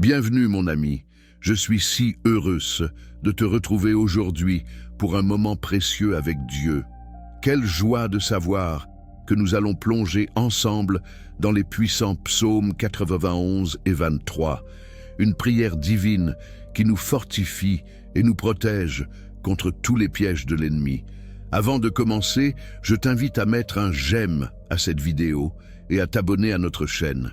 Bienvenue mon ami, je suis si heureuse de te retrouver aujourd'hui pour un moment précieux avec Dieu. Quelle joie de savoir que nous allons plonger ensemble dans les puissants psaumes 91 et 23, une prière divine qui nous fortifie et nous protège contre tous les pièges de l'ennemi. Avant de commencer, je t'invite à mettre un j'aime à cette vidéo et à t'abonner à notre chaîne.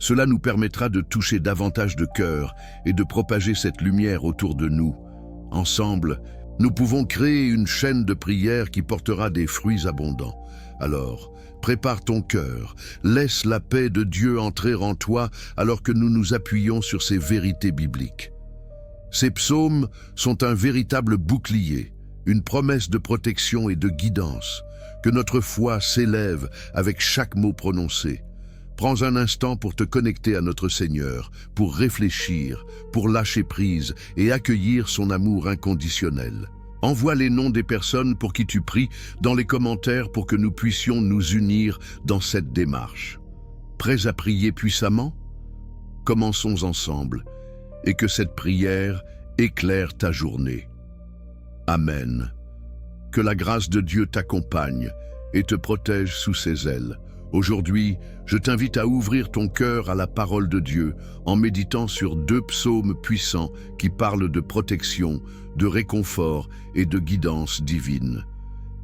Cela nous permettra de toucher davantage de cœurs et de propager cette lumière autour de nous. Ensemble, nous pouvons créer une chaîne de prière qui portera des fruits abondants. Alors, prépare ton cœur, laisse la paix de Dieu entrer en toi alors que nous nous appuyons sur ces vérités bibliques. Ces psaumes sont un véritable bouclier, une promesse de protection et de guidance, que notre foi s'élève avec chaque mot prononcé. Prends un instant pour te connecter à notre Seigneur, pour réfléchir, pour lâcher prise et accueillir son amour inconditionnel. Envoie les noms des personnes pour qui tu pries dans les commentaires pour que nous puissions nous unir dans cette démarche. Prêts à prier puissamment? Commençons ensemble et que cette prière éclaire ta journée. Amen. Que la grâce de Dieu t'accompagne et te protège sous ses ailes. Aujourd'hui, je t'invite à ouvrir ton cœur à la parole de Dieu en méditant sur deux psaumes puissants qui parlent de protection, de réconfort et de guidance divine.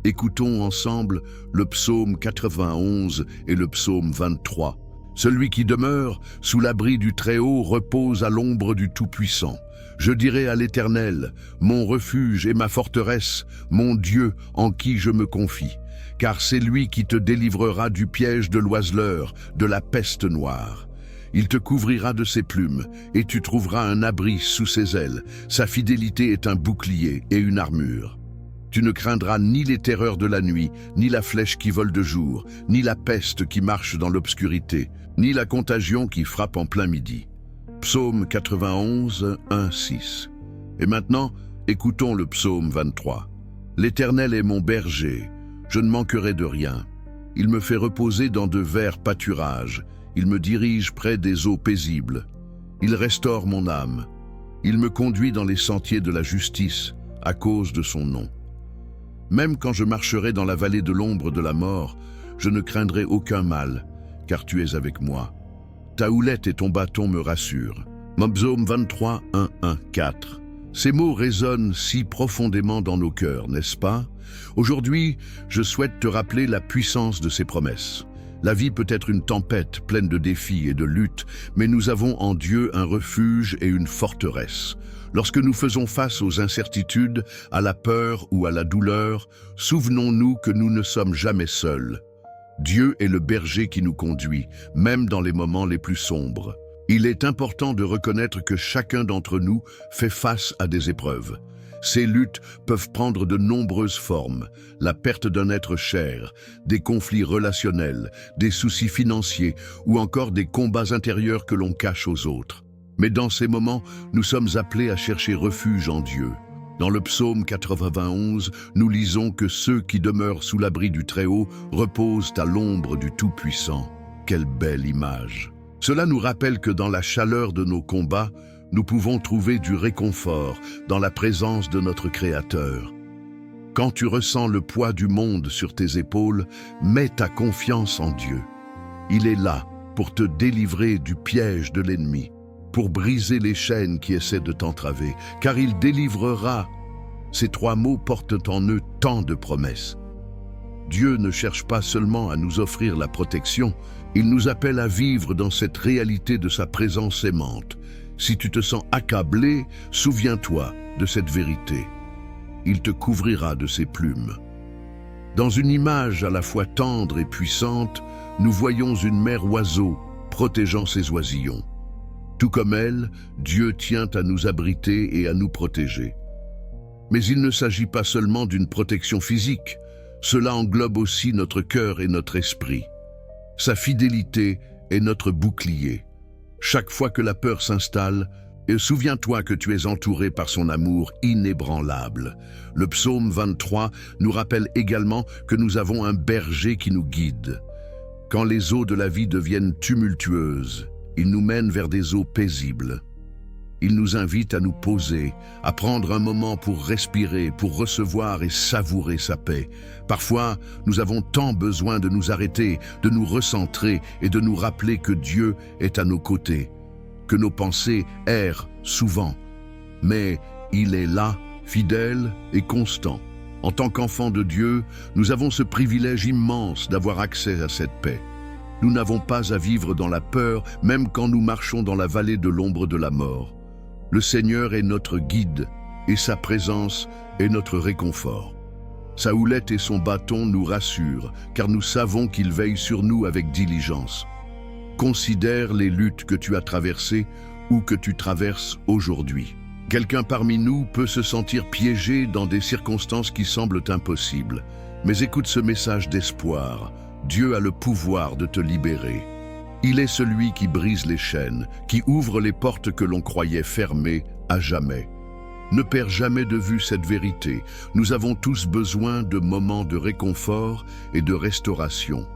Écoutons ensemble le psaume 91 et le psaume 23. Celui qui demeure sous l'abri du Très-Haut repose à l'ombre du Tout-Puissant. Je dirai à l'Éternel, mon refuge et ma forteresse, mon Dieu en qui je me confie. Car c'est lui qui te délivrera du piège de l'oiseleur, de la peste noire. Il te couvrira de ses plumes, et tu trouveras un abri sous ses ailes. Sa fidélité est un bouclier et une armure. Tu ne craindras ni les terreurs de la nuit, ni la flèche qui vole de jour, ni la peste qui marche dans l'obscurité, ni la contagion qui frappe en plein midi. Psaume 91, 1, 6. Et maintenant, écoutons le psaume 23. L'Éternel est mon berger. Je ne manquerai de rien. Il me fait reposer dans de verts pâturages. Il me dirige près des eaux paisibles. Il restaure mon âme. Il me conduit dans les sentiers de la justice à cause de son nom. Même quand je marcherai dans la vallée de l'ombre de la mort, je ne craindrai aucun mal, car tu es avec moi. Ta houlette et ton bâton me rassurent. Psaume 23, 1, 1, 4. Ces mots résonnent si profondément dans nos cœurs, n'est-ce pas? Aujourd'hui, je souhaite te rappeler la puissance de ces promesses. La vie peut être une tempête pleine de défis et de luttes, mais nous avons en Dieu un refuge et une forteresse. Lorsque nous faisons face aux incertitudes, à la peur ou à la douleur, souvenons-nous que nous ne sommes jamais seuls. Dieu est le berger qui nous conduit, même dans les moments les plus sombres. Il est important de reconnaître que chacun d'entre nous fait face à des épreuves. Ces luttes peuvent prendre de nombreuses formes, la perte d'un être cher, des conflits relationnels, des soucis financiers ou encore des combats intérieurs que l'on cache aux autres. Mais dans ces moments, nous sommes appelés à chercher refuge en Dieu. Dans le psaume 91, nous lisons que ceux qui demeurent sous l'abri du Très-Haut reposent à l'ombre du Tout-Puissant. Quelle belle image! Cela nous rappelle que dans la chaleur de nos combats, nous pouvons trouver du réconfort dans la présence de notre Créateur. Quand tu ressens le poids du monde sur tes épaules, mets ta confiance en Dieu. Il est là pour te délivrer du piège de l'ennemi, pour briser les chaînes qui essaient de t'entraver, car il délivrera. Ces trois mots portent en eux tant de promesses. Dieu ne cherche pas seulement à nous offrir la protection, il nous appelle à vivre dans cette réalité de sa présence aimante. Si tu te sens accablé, souviens-toi de cette vérité. Il te couvrira de ses plumes. Dans une image à la fois tendre et puissante, nous voyons une mère oiseau protégeant ses oisillons. Tout comme elle, Dieu tient à nous abriter et à nous protéger. Mais il ne s'agit pas seulement d'une protection physique, cela englobe aussi notre cœur et notre esprit. Sa fidélité est notre bouclier. Chaque fois que la peur s'installe, souviens-toi que tu es entouré par son amour inébranlable. Le psaume 23 nous rappelle également que nous avons un berger qui nous guide. Quand les eaux de la vie deviennent tumultueuses, il nous mène vers des eaux paisibles. Il nous invite à nous poser, à prendre un moment pour respirer, pour recevoir et savourer sa paix. Parfois, nous avons tant besoin de nous arrêter, de nous recentrer et de nous rappeler que Dieu est à nos côtés, que nos pensées errent souvent, mais il est là, fidèle et constant. En tant qu'enfants de Dieu, nous avons ce privilège immense d'avoir accès à cette paix. Nous n'avons pas à vivre dans la peur, même quand nous marchons dans la vallée de l'ombre de la mort. Le Seigneur est notre guide et sa présence est notre réconfort. Sa houlette et son bâton nous rassurent, car nous savons qu'il veille sur nous avec diligence. Considère les luttes que tu as traversées ou que tu traverses aujourd'hui. Quelqu'un parmi nous peut se sentir piégé dans des circonstances qui semblent impossibles. Mais écoute ce message d'espoir. Dieu a le pouvoir de te libérer. Il est celui qui brise les chaînes, qui ouvre les portes que l'on croyait fermées à jamais. Ne perds jamais de vue cette vérité. Nous avons tous besoin de moments de réconfort et de restauration.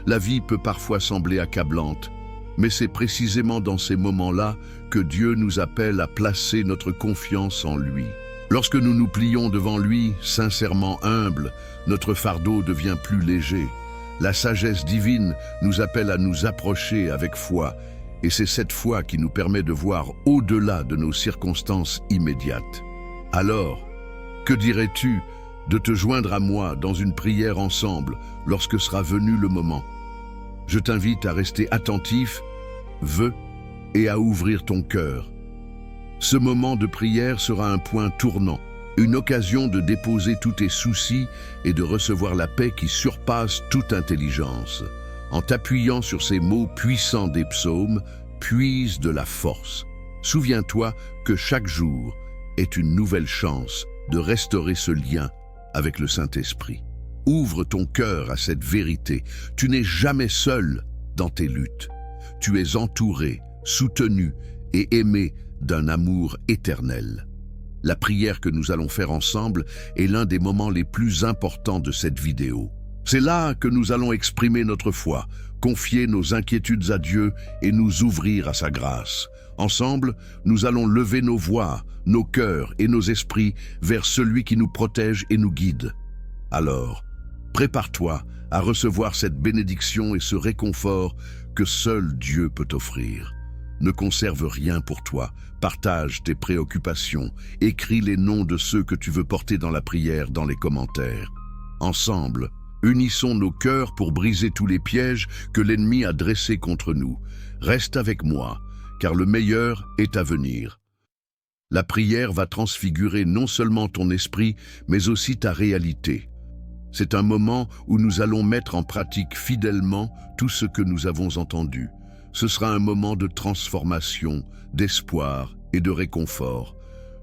La vie peut parfois sembler accablante, mais c'est précisément dans ces moments-là que Dieu nous appelle à placer notre confiance en lui. Lorsque nous nous plions devant lui, sincèrement humbles, notre fardeau devient plus léger. La sagesse divine nous appelle à nous approcher avec foi, et c'est cette foi qui nous permet de voir au-delà de nos circonstances immédiates. Alors, que dirais-tu de te joindre à moi dans une prière ensemble lorsque sera venu le moment? Je t'invite à rester attentif, et à ouvrir ton cœur. Ce moment de prière sera un point tournant, une occasion de déposer tous tes soucis et de recevoir la paix qui surpasse toute intelligence. En t'appuyant sur ces mots puissants des psaumes, puise de la force. Souviens-toi que chaque jour est une nouvelle chance de restaurer ce lien avec le Saint-Esprit. Ouvre ton cœur à cette vérité. Tu n'es jamais seul dans tes luttes. Tu es entouré, soutenu et aimé d'un amour éternel. La prière que nous allons faire ensemble est l'un des moments les plus importants de cette vidéo. C'est là que nous allons exprimer notre foi, confier nos inquiétudes à Dieu et nous ouvrir à sa grâce. Ensemble, nous allons lever nos voix, nos cœurs et nos esprits vers celui qui nous protège et nous guide. Alors, prépare-toi à recevoir cette bénédiction et ce réconfort que seul Dieu peut offrir. Ne conserve rien pour toi, partage tes préoccupations, écris les noms de ceux que tu veux porter dans la prière dans les commentaires. Ensemble, unissons nos cœurs pour briser tous les pièges que l'ennemi a dressés contre nous. Reste avec moi, car le meilleur est à venir. La prière va transfigurer non seulement ton esprit, mais aussi ta réalité. C'est un moment où nous allons mettre en pratique fidèlement tout ce que nous avons entendu. Ce sera un moment de transformation, d'espoir et de réconfort.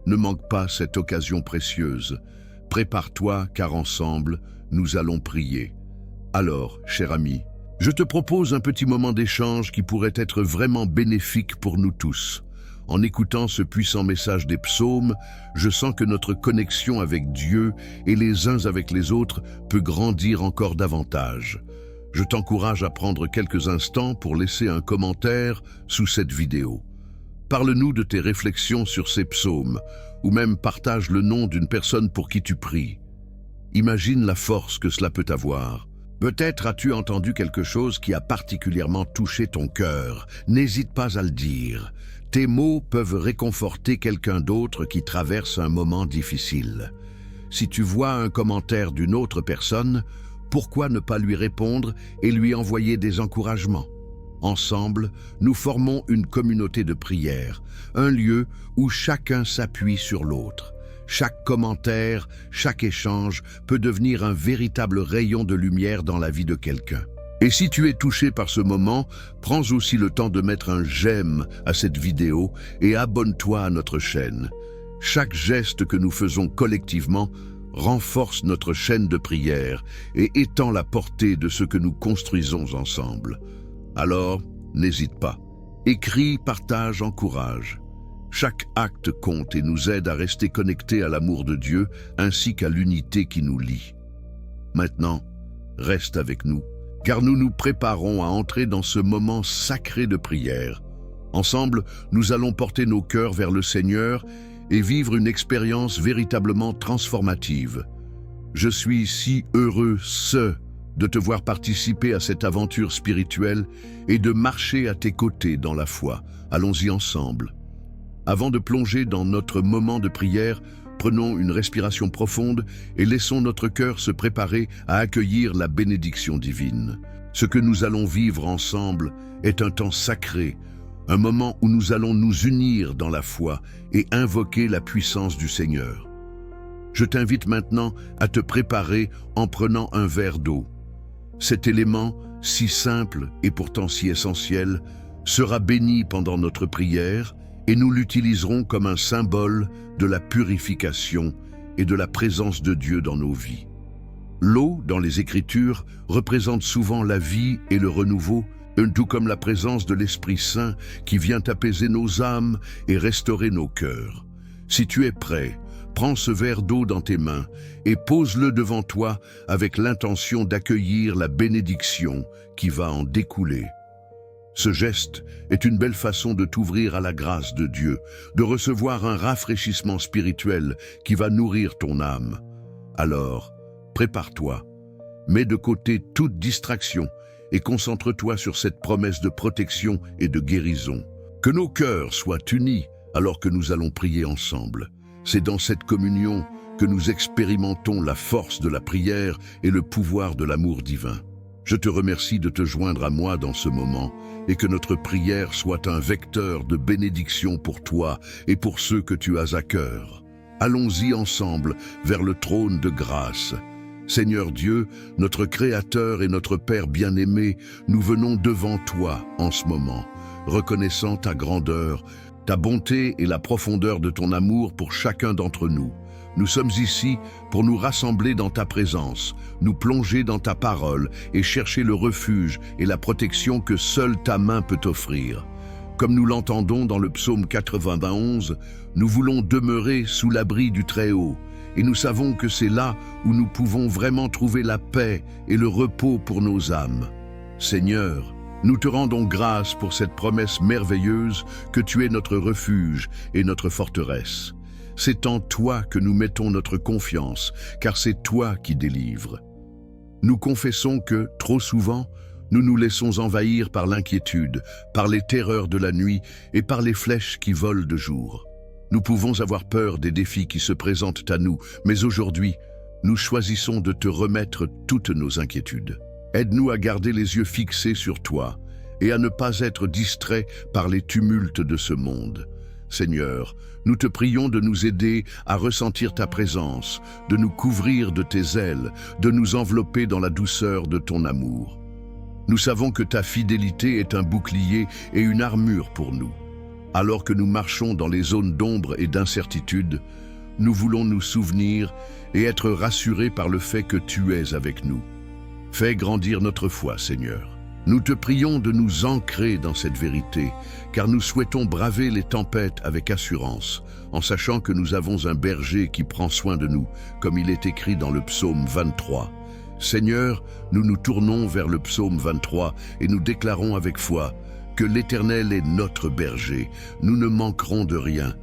Ne manque pas cette occasion précieuse. Prépare-toi, car ensemble, nous allons prier. Alors, cher ami, je te propose un petit moment d'échange qui pourrait être vraiment bénéfique pour nous tous. En écoutant ce puissant message des psaumes, je sens que notre connexion avec Dieu et les uns avec les autres peut grandir encore davantage. Je t'encourage à prendre quelques instants pour laisser un commentaire sous cette vidéo. Parle-nous de tes réflexions sur ces psaumes, ou même partage le nom d'une personne pour qui tu pries. Imagine la force que cela peut avoir. Peut-être as-tu entendu quelque chose qui a particulièrement touché ton cœur. N'hésite pas à le dire. Tes mots peuvent réconforter quelqu'un d'autre qui traverse un moment difficile. Si tu vois un commentaire d'une autre personne, pourquoi ne pas lui répondre et lui envoyer des encouragements? Ensemble, nous formons une communauté de prière, un lieu où chacun s'appuie sur l'autre. Chaque commentaire, chaque échange peut devenir un véritable rayon de lumière dans la vie de quelqu'un. Et si tu es touché par ce moment, prends aussi le temps de mettre un j'aime à cette vidéo et abonne-toi à notre chaîne. Chaque geste que nous faisons collectivement renforce notre chaîne de prière et étend la portée de ce que nous construisons ensemble. Alors, n'hésite pas. Écris, partage, encourage. Chaque acte compte et nous aide à rester connectés à l'amour de Dieu ainsi qu'à l'unité qui nous lie. Maintenant, reste avec nous, car nous nous préparons à entrer dans ce moment sacré de prière. Ensemble, nous allons porter nos cœurs vers le Seigneur et vivre une expérience véritablement transformative. Je suis si heureux de te voir participer à cette aventure spirituelle et de marcher à tes côtés dans la foi. Allons-y ensemble. Avant de plonger dans notre moment de prière, prenons une respiration profonde et laissons notre cœur se préparer à accueillir la bénédiction divine. Ce que nous allons vivre ensemble est un temps sacré, un moment où nous allons nous unir dans la foi et invoquer la puissance du Seigneur. Je t'invite maintenant à te préparer en prenant un verre d'eau. Cet élément, si simple et pourtant si essentiel, sera béni pendant notre prière et nous l'utiliserons comme un symbole de la purification et de la présence de Dieu dans nos vies. L'eau, dans les Écritures, représente souvent la vie et le renouveau, tout comme la présence de l'Esprit Saint qui vient apaiser nos âmes et restaurer nos cœurs. Si tu es prêt, prends ce verre d'eau dans tes mains et pose-le devant toi avec l'intention d'accueillir la bénédiction qui va en découler. Ce geste est une belle façon de t'ouvrir à la grâce de Dieu, de recevoir un rafraîchissement spirituel qui va nourrir ton âme. Alors, prépare-toi, mets de côté toute distraction et concentre-toi sur cette promesse de protection et de guérison. Que nos cœurs soient unis alors que nous allons prier ensemble. C'est dans cette communion que nous expérimentons la force de la prière et le pouvoir de l'amour divin. Je te remercie de te joindre à moi dans ce moment et que notre prière soit un vecteur de bénédiction pour toi et pour ceux que tu as à cœur. Allons-y ensemble vers le trône de grâce. Seigneur Dieu, notre Créateur et notre Père bien-aimé, nous venons devant toi en ce moment, reconnaissant ta grandeur, ta bonté et la profondeur de ton amour pour chacun d'entre nous. Nous sommes ici pour nous rassembler dans ta présence, nous plonger dans ta parole et chercher le refuge et la protection que seule ta main peut offrir. Comme nous l'entendons dans le psaume 91, nous voulons demeurer sous l'abri du Très-Haut et nous savons que c'est là où nous pouvons vraiment trouver la paix et le repos pour nos âmes. Seigneur, nous te rendons grâce pour cette promesse merveilleuse que tu es notre refuge et notre forteresse. C'est en toi que nous mettons notre confiance, car c'est toi qui délivres. Nous confessons que, trop souvent, nous nous laissons envahir par l'inquiétude, par les terreurs de la nuit et par les flèches qui volent de jour. Nous pouvons avoir peur des défis qui se présentent à nous, mais aujourd'hui, nous choisissons de te remettre toutes nos inquiétudes. Aide-nous à garder les yeux fixés sur toi et à ne pas être distraits par les tumultes de ce monde. Seigneur, nous te prions de nous aider à ressentir ta présence, de nous couvrir de tes ailes, de nous envelopper dans la douceur de ton amour. Nous savons que ta fidélité est un bouclier et une armure pour nous. Alors que nous marchons dans les zones d'ombre et d'incertitude, nous voulons nous souvenir et être rassurés par le fait que tu es avec nous. Fais grandir notre foi, Seigneur. Nous te prions de nous ancrer dans cette vérité, car nous souhaitons braver les tempêtes avec assurance, en sachant que nous avons un berger qui prend soin de nous, comme il est écrit dans le psaume 23. Seigneur, nous nous tournons vers le psaume 23 et nous déclarons avec foi que l'Éternel est notre berger, nous ne manquerons de rien.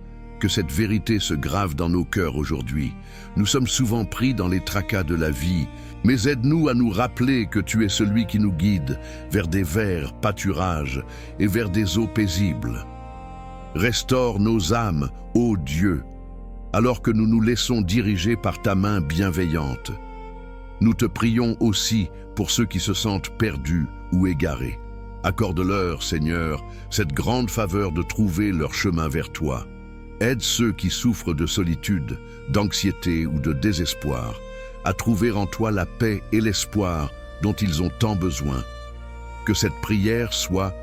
Que cette vérité se grave dans nos cœurs aujourd'hui. Nous sommes souvent pris dans les tracas de la vie, mais aide-nous à nous rappeler que tu es celui qui nous guide vers des verts pâturages et vers des eaux paisibles. Restaure nos âmes, ô Dieu, alors que nous nous laissons diriger par ta main bienveillante. Nous te prions aussi pour ceux qui se sentent perdus ou égarés. Accorde-leur, Seigneur, cette grande faveur de trouver leur chemin vers toi. Aide ceux qui souffrent de solitude, d'anxiété ou de désespoir à trouver en toi la paix et l'espoir dont ils ont tant besoin. Que cette prière soit,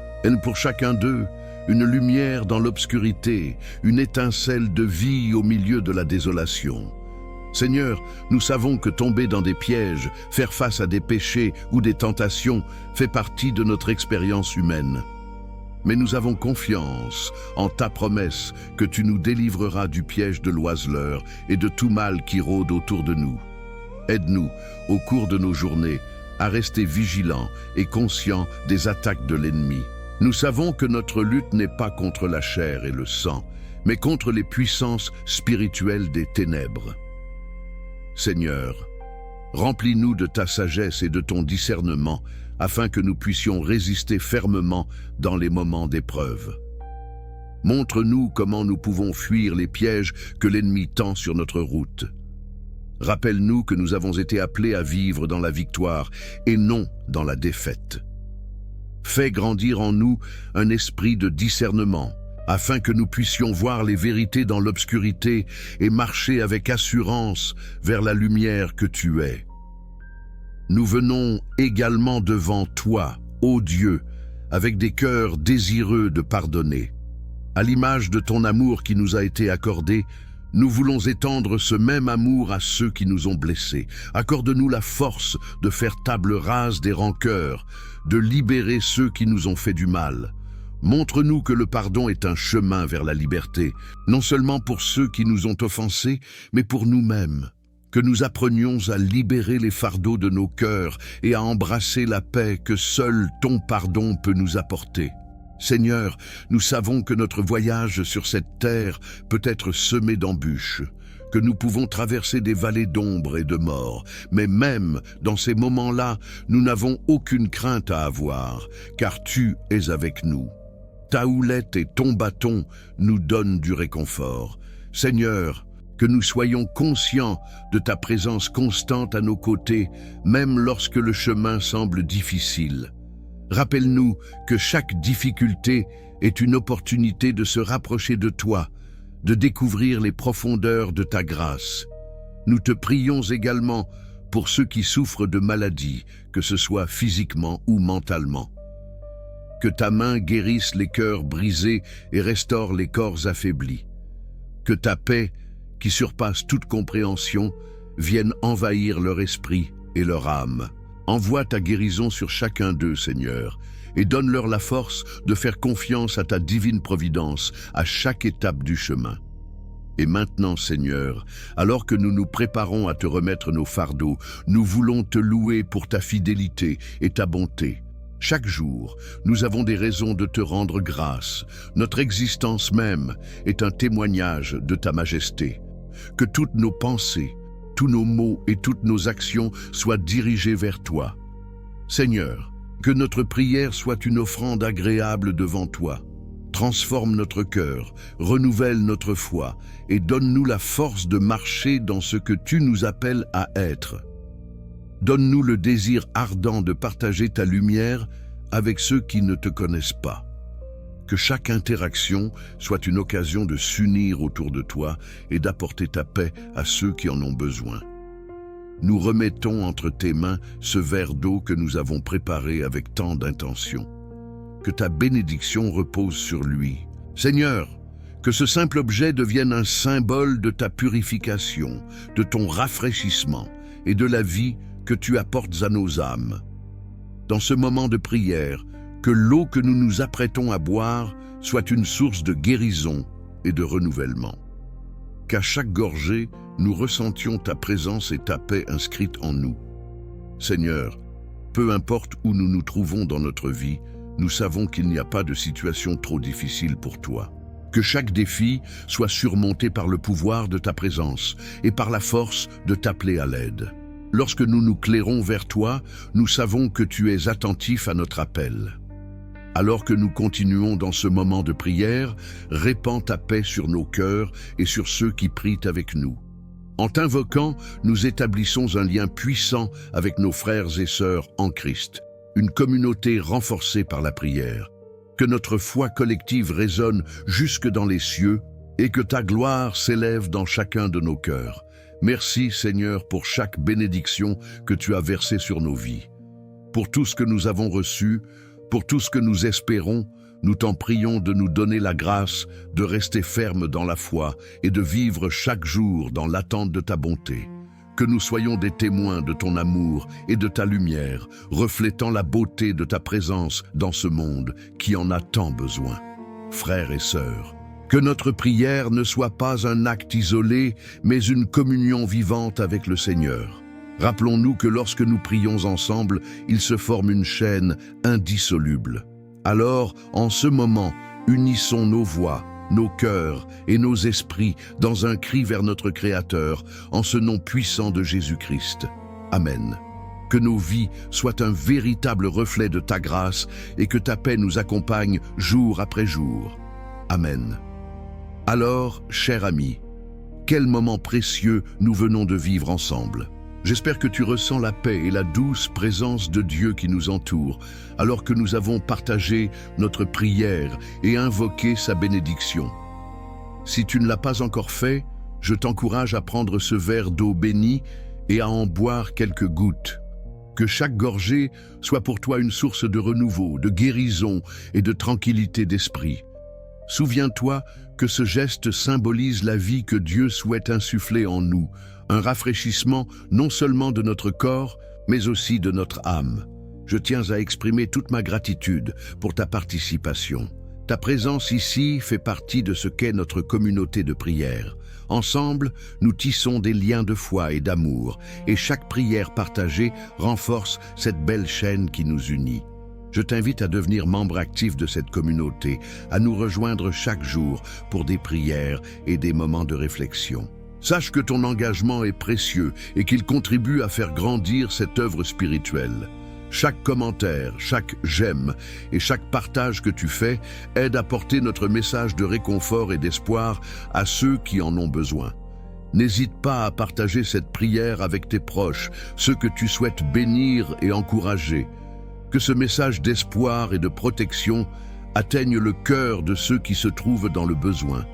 pour chacun d'eux, une lumière dans l'obscurité, une étincelle de vie au milieu de la désolation. Seigneur, nous savons que tomber dans des pièges, faire face à des péchés ou des tentations fait partie de notre expérience humaine. Mais nous avons confiance en ta promesse que tu nous délivreras du piège de l'oiseleur et de tout mal qui rôde autour de nous. Aide-nous, au cours de nos journées, à rester vigilants et conscients des attaques de l'ennemi. Nous savons que notre lutte n'est pas contre la chair et le sang, mais contre les puissances spirituelles des ténèbres. Seigneur, remplis-nous de ta sagesse et de ton discernement, afin que nous puissions résister fermement dans les moments d'épreuve. Montre-nous comment nous pouvons fuir les pièges que l'ennemi tend sur notre route. Rappelle-nous que nous avons été appelés à vivre dans la victoire et non dans la défaite. Fais grandir en nous un esprit de discernement, afin que nous puissions voir les vérités dans l'obscurité et marcher avec assurance vers la lumière que tu es. Nous venons également devant toi, ô Dieu, avec des cœurs désireux de pardonner. À l'image de ton amour qui nous a été accordé, nous voulons étendre ce même amour à ceux qui nous ont blessés. Accorde-nous la force de faire table rase des rancœurs, de libérer ceux qui nous ont fait du mal. Montre-nous que le pardon est un chemin vers la liberté, non seulement pour ceux qui nous ont offensés, mais pour nous-mêmes. Que nous apprenions à libérer les fardeaux de nos cœurs et à embrasser la paix que seul ton pardon peut nous apporter. Seigneur, nous savons que notre voyage sur cette terre peut être semé d'embûches, que nous pouvons traverser des vallées d'ombre et de mort, mais même dans ces moments-là, nous n'avons aucune crainte à avoir, car tu es avec nous. Ta houlette et ton bâton nous donnent du réconfort. Seigneur, que nous soyons conscients de ta présence constante à nos côtés, même lorsque le chemin semble difficile. Rappelle-nous que chaque difficulté est une opportunité de se rapprocher de toi, de découvrir les profondeurs de ta grâce. Nous te prions également pour ceux qui souffrent de maladies, que ce soit physiquement ou mentalement. Que ta main guérisse les cœurs brisés et restaure les corps affaiblis. Que ta paix, qui surpasse toute compréhension, vienne envahir leur esprit et leur âme. Envoie ta guérison sur chacun d'eux, Seigneur, et donne-leur la force de faire confiance à ta divine providence à chaque étape du chemin. Et maintenant, Seigneur, alors que nous nous préparons à te remettre nos fardeaux, nous voulons te louer pour ta fidélité et ta bonté. Chaque jour, nous avons des raisons de te rendre grâce. Notre existence même est un témoignage de ta majesté. Que toutes nos pensées, tous nos mots et toutes nos actions soient dirigés vers toi. Seigneur, que notre prière soit une offrande agréable devant toi. Transforme notre cœur, renouvelle notre foi et donne-nous la force de marcher dans ce que tu nous appelles à être. Donne-nous le désir ardent de partager ta lumière avec ceux qui ne te connaissent pas. Que chaque interaction soit une occasion de s'unir autour de toi et d'apporter ta paix à ceux qui en ont besoin. Nous remettons entre tes mains ce verre d'eau que nous avons préparé avec tant d'intention. Que ta bénédiction repose sur lui. Seigneur, que ce simple objet devienne un symbole de ta purification, de ton rafraîchissement et de la vie que tu apportes à nos âmes. Dans ce moment de prière, que l'eau que nous nous apprêtons à boire soit une source de guérison et de renouvellement. Qu'à chaque gorgée, nous ressentions ta présence et ta paix inscrites en nous. Seigneur, peu importe où nous nous trouvons dans notre vie, nous savons qu'il n'y a pas de situation trop difficile pour toi. Que chaque défi soit surmonté par le pouvoir de ta présence et par la force de t'appeler à l'aide. Lorsque nous nous clairons vers toi, nous savons que tu es attentif à notre appel. Alors que nous continuons dans ce moment de prière, répands ta paix sur nos cœurs et sur ceux qui prient avec nous. En t'invoquant, nous établissons un lien puissant avec nos frères et sœurs en Christ, une communauté renforcée par la prière. Que notre foi collective résonne jusque dans les cieux et que ta gloire s'élève dans chacun de nos cœurs. Merci Seigneur pour chaque bénédiction que tu as versée sur nos vies. Pour tout ce que nous avons reçu, pour tout ce que nous espérons, nous t'en prions de nous donner la grâce de rester fermes dans la foi et de vivre chaque jour dans l'attente de ta bonté. Que nous soyons des témoins de ton amour et de ta lumière, reflétant la beauté de ta présence dans ce monde qui en a tant besoin. Frères et sœurs, que notre prière ne soit pas un acte isolé, mais une communion vivante avec le Seigneur. Rappelons-nous que lorsque nous prions ensemble, il se forme une chaîne indissoluble. Alors, en ce moment, unissons nos voix, nos cœurs et nos esprits dans un cri vers notre Créateur, en ce nom puissant de Jésus-Christ. Amen. Que nos vies soient un véritable reflet de ta grâce et que ta paix nous accompagne jour après jour. Amen. Alors, cher ami, quel moment précieux nous venons de vivre ensemble. J'espère que tu ressens la paix et la douce présence de Dieu qui nous entoure, alors que nous avons partagé notre prière et invoqué sa bénédiction. Si tu ne l'as pas encore fait, je t'encourage à prendre ce verre d'eau bénie et à en boire quelques gouttes. Que chaque gorgée soit pour toi une source de renouveau, de guérison et de tranquillité d'esprit. Souviens-toi que ce geste symbolise la vie que Dieu souhaite insuffler en nous, un rafraîchissement non seulement de notre corps, mais aussi de notre âme. Je tiens à exprimer toute ma gratitude pour ta participation. Ta présence ici fait partie de ce qu'est notre communauté de prière. Ensemble, nous tissons des liens de foi et d'amour, et chaque prière partagée renforce cette belle chaîne qui nous unit. Je t'invite à devenir membre actif de cette communauté, à nous rejoindre chaque jour pour des prières et des moments de réflexion. Sache que ton engagement est précieux et qu'il contribue à faire grandir cette œuvre spirituelle. Chaque commentaire, chaque j'aime et chaque partage que tu fais aide à porter notre message de réconfort et d'espoir à ceux qui en ont besoin. N'hésite pas à partager cette prière avec tes proches, ceux que tu souhaites bénir et encourager. Que ce message d'espoir et de protection atteigne le cœur de ceux qui se trouvent dans le besoin.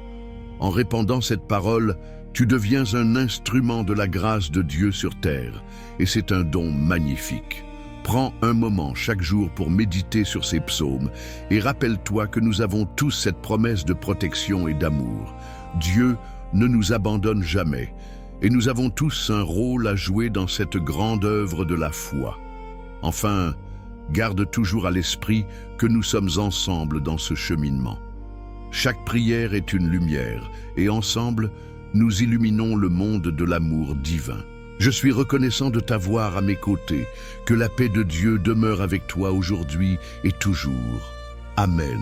En répandant cette parole, tu deviens un instrument de la grâce de Dieu sur terre, et c'est un don magnifique. Prends un moment chaque jour pour méditer sur ces psaumes, et rappelle-toi que nous avons tous cette promesse de protection et d'amour. Dieu ne nous abandonne jamais, et nous avons tous un rôle à jouer dans cette grande œuvre de la foi. Enfin, garde toujours à l'esprit que nous sommes ensemble dans ce cheminement. Chaque prière est une lumière, et ensemble, nous illuminons le monde de l'amour divin. Je suis reconnaissant de t'avoir à mes côtés. Que la paix de Dieu demeure avec toi aujourd'hui et toujours. Amen.